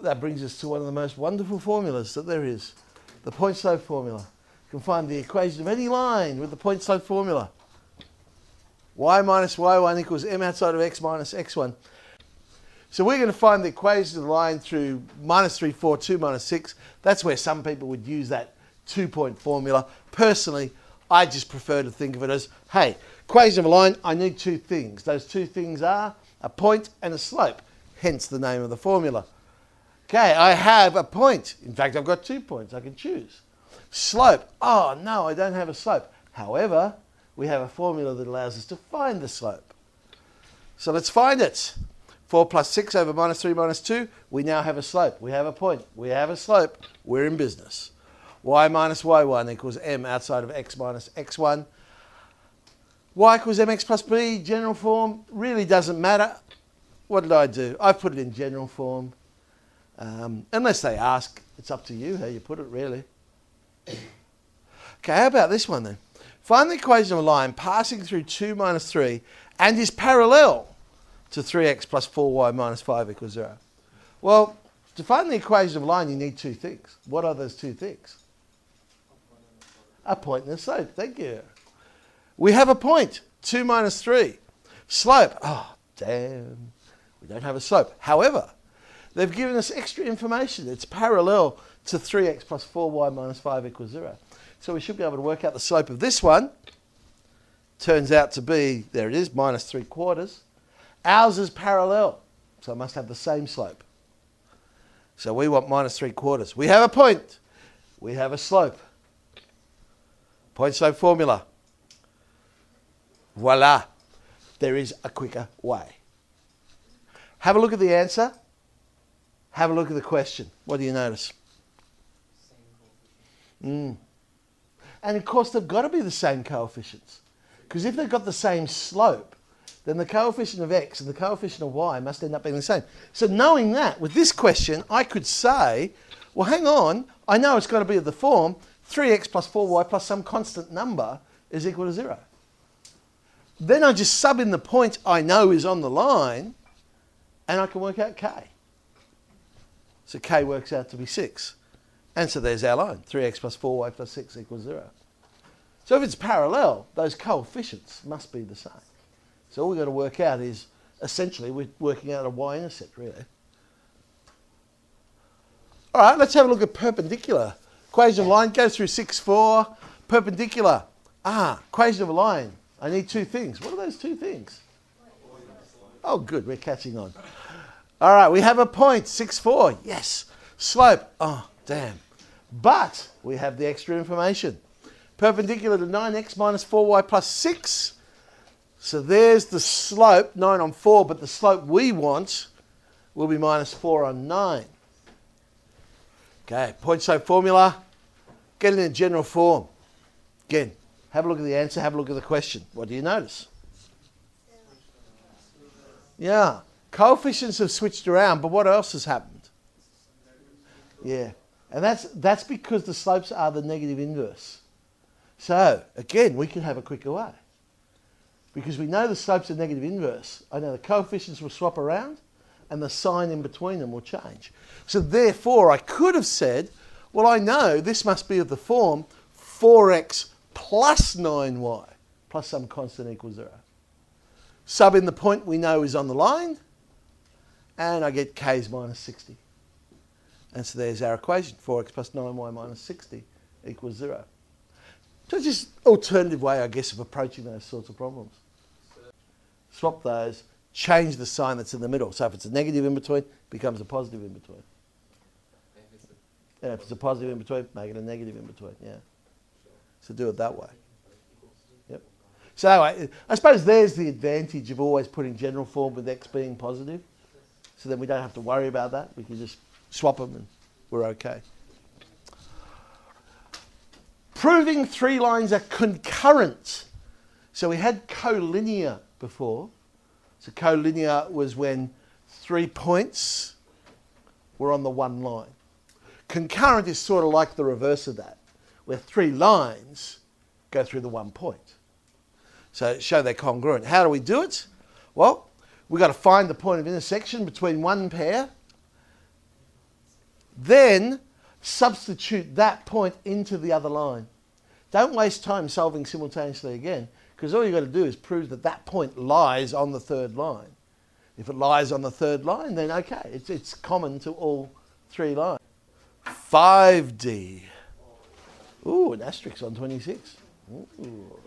that brings us to one of the most wonderful formulas that there is, the point slope formula. You can find the equation of any line with the point slope formula. Y minus y1 equals m outside of x minus x1. So we're going to find the equation of the line through minus 3, 4, 2, minus 6. That's where some people would use that 2-point formula. Personally, I just prefer to think of it as, hey, equation of a line, I need two things. Those two things are a point and a slope, hence the name of the formula. Okay, I have a point. In fact, I've got 2 points. I can choose. Slope. Oh, no, I don't have a slope. However, we have a formula that allows us to find the slope. So let's find it. 4 plus 6 over minus 3 minus 2. We now have a slope. We have a point. We have a slope. We're in business. Y minus y1 equals m outside of x minus x1. Y equals mx plus b, general form, really doesn't matter. What did I do? I put it in general form. Unless they ask, it's up to you how you put it, really. Okay, how about this one then? Find the equation of a line passing through 2 minus 3 and is parallel to 3x plus 4y minus 5 equals 0. Well, to find the equation of a line, you need two things. What are those two things? A point and a slope. Thank you. We have a point, 2 minus 3. Slope, oh, damn, we don't have a slope. However, they've given us extra information. It's parallel to 3x plus 4y minus 5 equals 0. So we should be able to work out the slope of this one. Turns out to be, there it is, minus 3/4. Ours is parallel, so it must have the same slope. So we want minus 3/4. We have a point. We have a slope. Point slope formula. Voila. There is a quicker way. Have a look at the answer. Have a look at the question. What do you notice? And of course, they've got to be the same coefficients. Because if they've got the same slope, then the coefficient of x and the coefficient of y must end up being the same. So knowing that, with this question, I could say, well, hang on, I know it's got to be of the form 3x plus 4y plus some constant number is equal to 0. Then I just sub in the point I know is on the line, and I can work out k. So k works out to be 6. And so there's our line, 3x plus 4y plus 6 equals 0. So if it's parallel, those coefficients must be the same. So all we've got to work out is, essentially, we're working out a y-intercept, really. All right, let's have a look at perpendicular. Equation of a line goes through 6, 4. Perpendicular. Equation of a line. I need two things. What are those two things? Oh, good, we're catching on. All right, we have a point, 6, 4. Yes. Slope. Oh, damn. But we have the extra information. Perpendicular to 9x minus 4y plus 6. So there's the slope, 9 on 4, but the slope we want will be minus 4 on 9. Okay, point slope formula. Get it in general form. Again, have a look at the answer, have a look at the question. What do you notice? Yeah, coefficients have switched around, but what else has happened? Yeah, and that's because the slopes are the negative inverse. So, again, we can have a quicker way. Because we know the slopes are negative inverse. I know the coefficients will swap around and the sign in between them will change. So therefore, I could have said, well, I know this must be of the form 4x plus 9y plus some constant equals 0. Sub in the point we know is on the line, and I get k is minus 60. And so there's our equation, 4x plus 9y minus 60 equals 0. So it's just an alternative way, I guess, of approaching those sorts of problems. Swap those, change the sign that's in the middle. So if it's a negative in between, it becomes a positive in between. And if it's a positive in between, make it a negative in between, yeah. So do it that way. Yep. So anyway, I suppose there's the advantage of always putting general form with x being positive. So then we don't have to worry about that. We can just swap them and we're okay. Proving three lines are concurrent. So we had collinear before. So collinear was when 3 points were on the one line. Concurrent is sort of like the reverse of that, where 3 lines go through the 1 point. So show they're congruent. How do we do it? Well, we've got to find the point of intersection between one pair Then substitute that point into the other line. Don't waste time solving simultaneously again, because all you've got to do is prove that that point lies on the third line. If it lies on the third line, then okay, it's common to all three lines. 5D. Ooh, an asterisk on 26. Ooh.